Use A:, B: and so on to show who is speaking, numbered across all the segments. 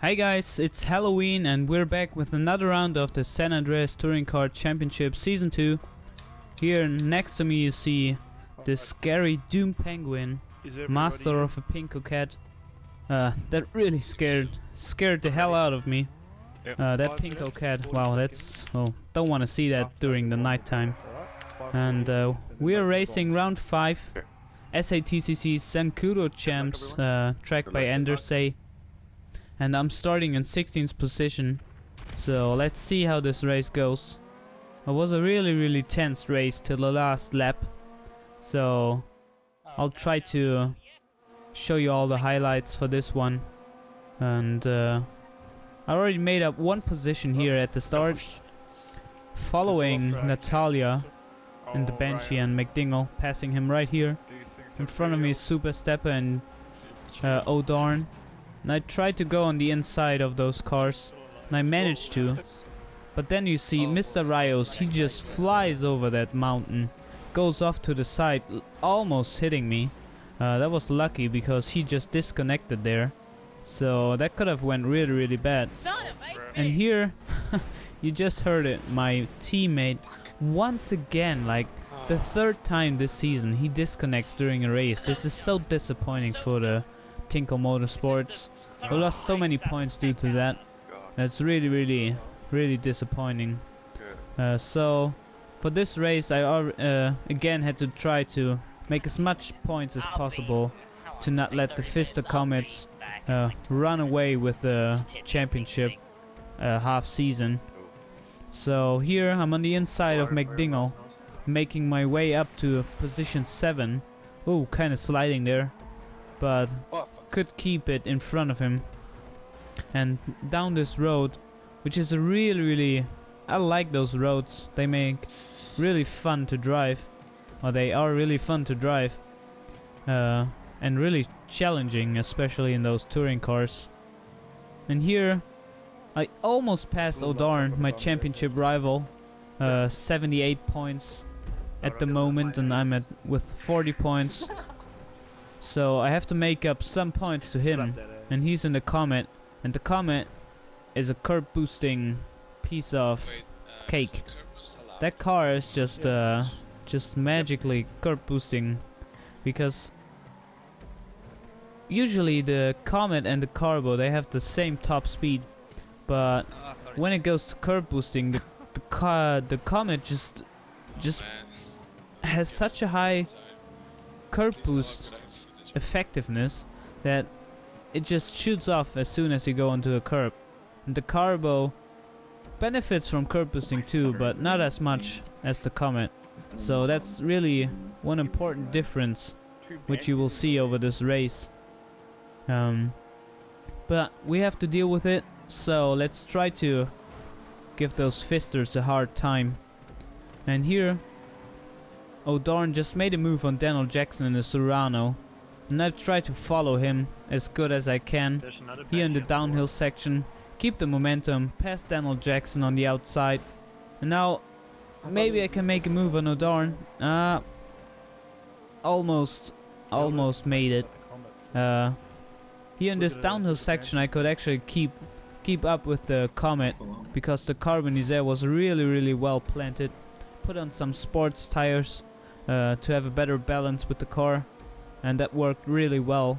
A: Hi guys, it's Halloween and we're back with another round of the San Andreas Touring Car Championship Season 2. Here next to me you see the scary Doom Penguin, master of a Pinko Cat. That really scared the hell out of me. That Pinko Cat, wow, that's... oh, don't want to see that during the nighttime. And we are racing round 5, SATCC Cudochamps, track by Andreas. And I'm starting in 16th position, so let's see how this race goes. It was a really tense race till the last lap, so I'll try to show you all the highlights for this one. And I already made up one position here at the start, following Natalia and the Banshee and McDingle, passing him right here. In front of me is Super Stepper and O'Darn. And I tried to go on the inside of those cars, and I managed to. But then you see Mr. Rios, he just flies over that mountain, goes off to the side, almost hitting me. That was lucky because he just disconnected there. So that could have went really bad. And here, you just heard it, my teammate, once again, like the third time this season, he disconnects during a race. This is so disappointing for the Tinko Motorsports. We lost so many points due to that. That's really disappointing. So for this race I again had to try to make as much points as possible to not let the Fister Comets run away with the championship half season. So here I'm on the inside of McDingle, making my way up to position 7. Oh, kind of sliding there, but could keep it in front of him. And down this road, which is a really I like those roads. They make really fun to drive, or they are really fun to drive, and really challenging, especially in those touring cars. And here I almost passed O'Darn, my championship rival, 78 points at the moment, and I'm with 40 points. So I have to make up some points to him, and he's in the Comet, and the Comet is a curb boosting piece of cake. That car is just magically curb boosting, because usually the Comet and the Carbo, they have the same top speed, but when it goes to curb boosting, the Comet just has such a high curb boost effectiveness that it just shoots off as soon as you go onto a curb. And the Carbo benefits from curb boosting too, but not as much as the Comet. So that's really one important difference which you will see over this race. But we have to deal with it, so let's try to give those Fisters a hard time. And here O'Darn just made a move on Daniel Jackson in the Serrano, and I've tried to follow him as good as I can here in the downhill section, keep the momentum, pass Daniel Jackson on the outside, and now maybe I can make a move on O'Darn. Almost made it. Here in this downhill section I could actually keep up with the Comet, because the Carbonizer was really well planted. Put on some sports tires to have a better balance with the car, and that worked really well.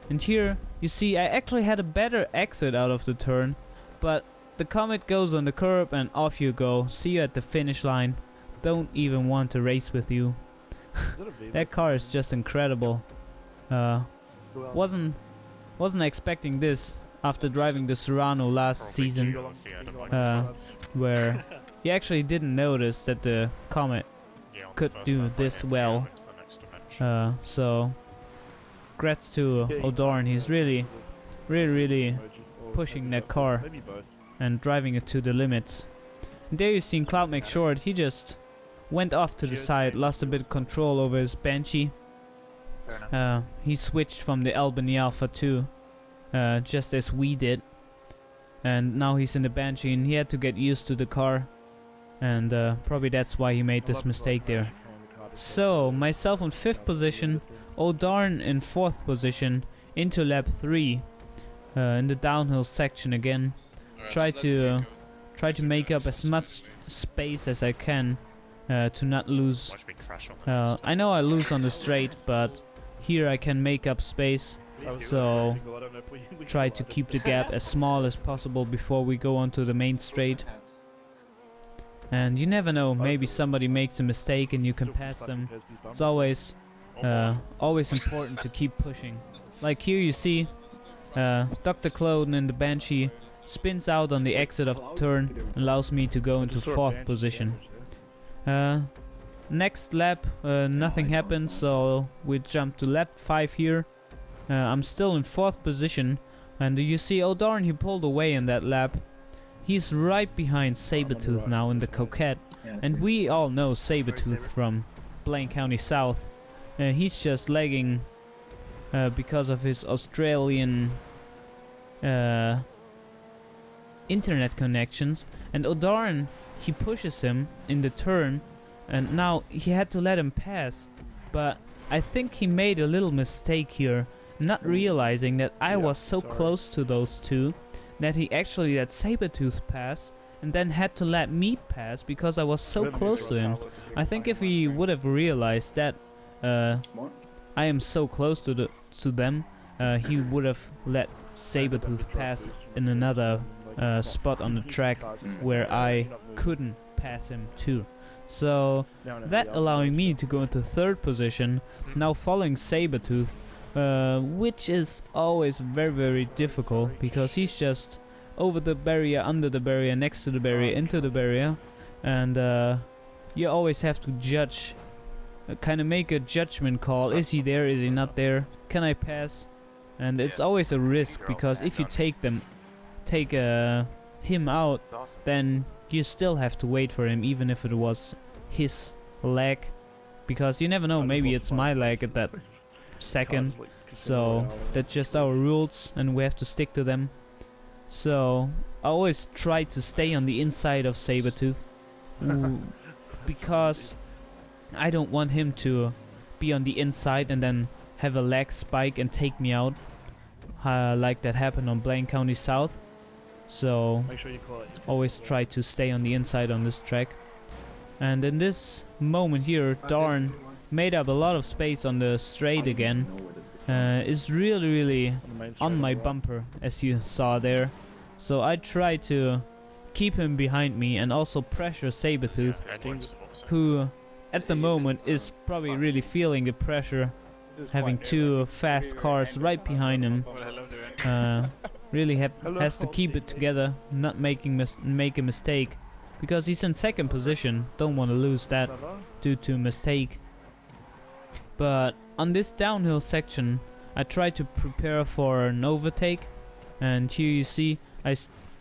A: And here you see I actually had a better exit out of the turn, but the Comet goes on the curb and off you go. See you at the finish line. Don't even want to race with you. That car is just incredible. Wasn't expecting this after driving the Serrano last season, where you actually didn't notice that the Comet could do this well. So congrats to O'Darn. He's really pushing that car and driving it to the limits. And there you see Cloud McShort, he just went off to the side, lost a bit of control over his Banshee. He switched from the Albany Alpha 2, just as we did, and now he's in the Banshee, and he had to get used to the car, and probably that's why he made this mistake there. So myself in 5th position, O'Darn in 4th position into lap 3. in the downhill section again. Try to make up as much space as I can to not lose. I know I lose on the straight, but here I can make up space. So try to keep the gap as small as possible before we go onto the main straight. And you never know, maybe somebody makes a mistake and you can pass them. It's always important to keep pushing. Like here you see Dr. Cloden in the Banshee spins out on the exit of the turn, allows me to go into 4th position. Next lap nothing happened, so we jump to lap 5 here. I'm still in 4th position, and you see, oh darn, he pulled away in that lap. He's right behind Sabertooth now in the Coquette, and we all know Sabertooth from Blaine County South. He's just lagging because of his Australian internet connections, and O'Darn, he pushes him in the turn, and now he had to let him pass, but I think he made a little mistake here, not realizing that I was so close to those two that he actually let Sabertooth pass and then had to let me pass because I was so close to him. I think if he would have realized that I am so close to them, he would have let Sabertooth pass in another spot on the track where I couldn't pass him too. So that allowing me to go into 3rd position, now following Sabertooth, which is always very difficult because he's just over the barrier, under the barrier, next to the barrier, into the barrier, and you always have to judge, kind of make a judgment call. Is he there? Is he not there? Can I pass? And it's always a risk because if you take him out, then you still have to wait for him, even if it was his leg, because you never know, maybe it's my leg at that second. So that's just our rules and we have to stick to them. So I always try to stay on the inside of Sabertooth because I don't want him to be on the inside and then have a leg spike and take me out, like that happened on Blaine County South. So always try to stay on the inside on this track. And in this moment here, Darn made up a lot of space on the straight again. Is really on my bumper, as you saw there. So I try to keep him behind me and also pressure Sabertooth, who at the moment is probably really feeling the pressure, having 2 fast cars right behind him. Really has to keep it together, not make a mistake, because he's in 2nd position. Don't want to lose that due to a mistake. But on this downhill section, I try to prepare for an overtake, and here you see I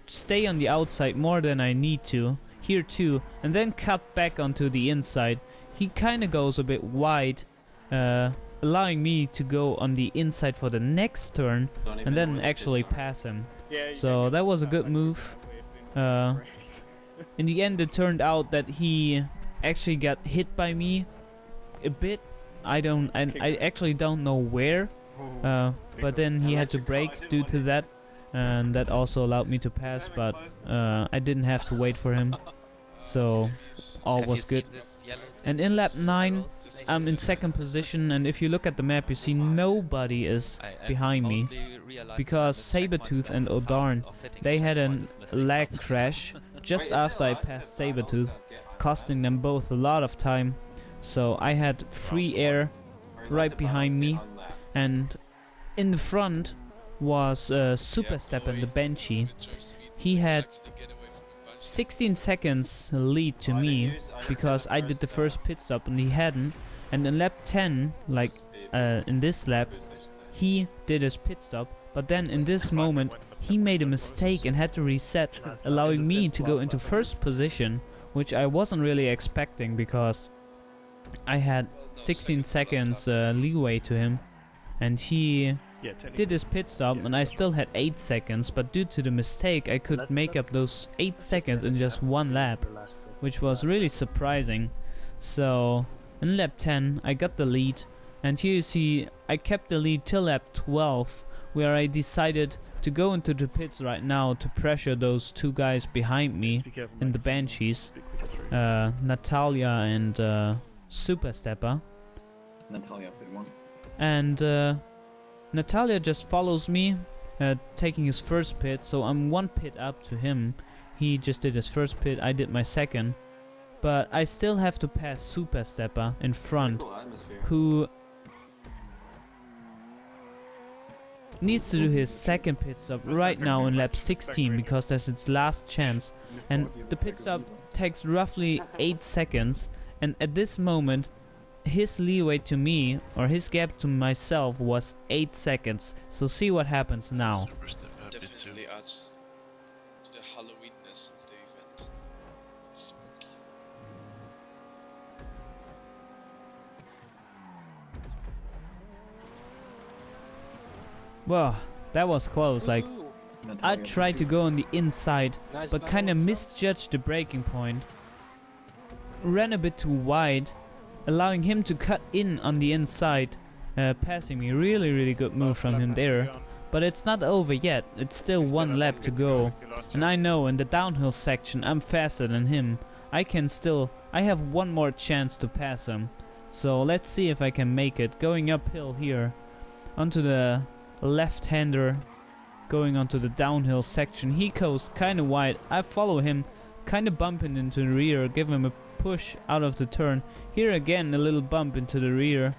A: stay on the outside more than I need to, here too, and then cut back onto the inside. He kinda goes a bit wide, allowing me to go on the inside for the next turn and then actually pass him. So that was a good move. In the end it turned out that he actually got hit by me a bit. I actually don't know where, but then he had to brake due to that, and that also allowed me to pass, but I didn't have to wait for him, so all was good. And in lap 9 I'm in 2nd position, and if you look at the map you see nobody is behind me, because Sabertooth and O'Darn, they had a lag crash just after I passed Sabertooth, costing them both a lot of time. So I had free air right behind me, and in the front was Superstep and the Banshee. He had 16 seconds lead to me because I did the first pit stop and he hadn't. And in lap 10, like in this lap, he did his pit stop, but then in this moment he made a mistake and had to reset, allowing me to go into 1st position, which I wasn't really expecting because I had 16 seconds leeway to him, and he did his pit stop and I still had 8 seconds, but due to the mistake I could make up those 8 seconds in just 1 lap, which was really surprising. So in lap 10 I got the lead, and here you see I kept the lead till lap 12, where I decided to go into the pits right now to pressure those two guys behind me in the Banshees, Natalia and Super Stepper.
B: Natalia, pit 1.
A: And Natalia just follows me, taking his first pit, so I'm one pit up to him. He just did his first pit, I did my second. But I still have to pass Super Stepper in front, who needs to do his second pit stop right now in lap 16 because that's its last chance. And the pit stop takes roughly 8 seconds, and at this moment his leeway to me, or his gap to myself, was 8 seconds. So see what happens now.
C: Definitely adds to the Halloweenness of the event. Spooky.
A: Well, that was close. Like, I
B: Natalia,
A: tried to go on the inside,
D: Nice
A: but
D: battle.
A: kind of misjudged the braking point. Ran a bit too wide, allowing him to cut in on the inside, passing me. Really good move from him there. But it's not over yet, it's still one lap to go. And I know in the downhill section I'm faster than him. I have one more chance to pass him. So let's see if I can make it. Going uphill here, onto the left-hander, going onto the downhill section. He goes kinda wide, I follow him, kinda bumping into the rear, give him a push out of the turn. Here again a little bump into the rear.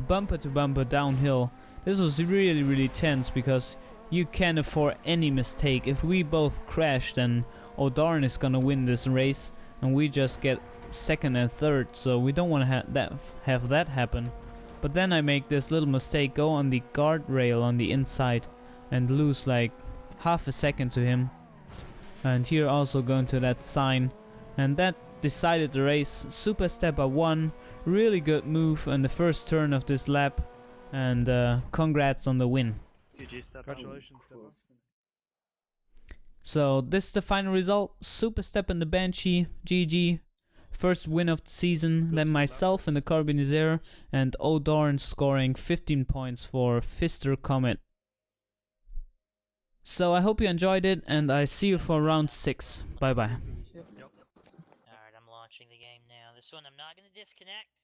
A: Bumper to bumper downhill. This was really tense because you can't afford any mistake. If we both crash, then O'Darn is gonna win this race and we just get second and third, so we don't want to have that happen. But then I make this little mistake, go on the guardrail on the inside and lose like half a second to him. And here also going to that sign, and that decided the race. Super Stepper won. Really good move on the first turn of this lap, and congrats on the win.
D: Congratulations, Stefan.
A: So this is the final result. Super Step in the Banshee, GG. First win of the season. Then myself in the Carbonizer, and O'Darn scoring 15 points for Fister Comet. So I hope you enjoyed it, and I see you for round 6. Bye bye.
E: Alright, I'm launching the game now. This one I'm not going to disconnect.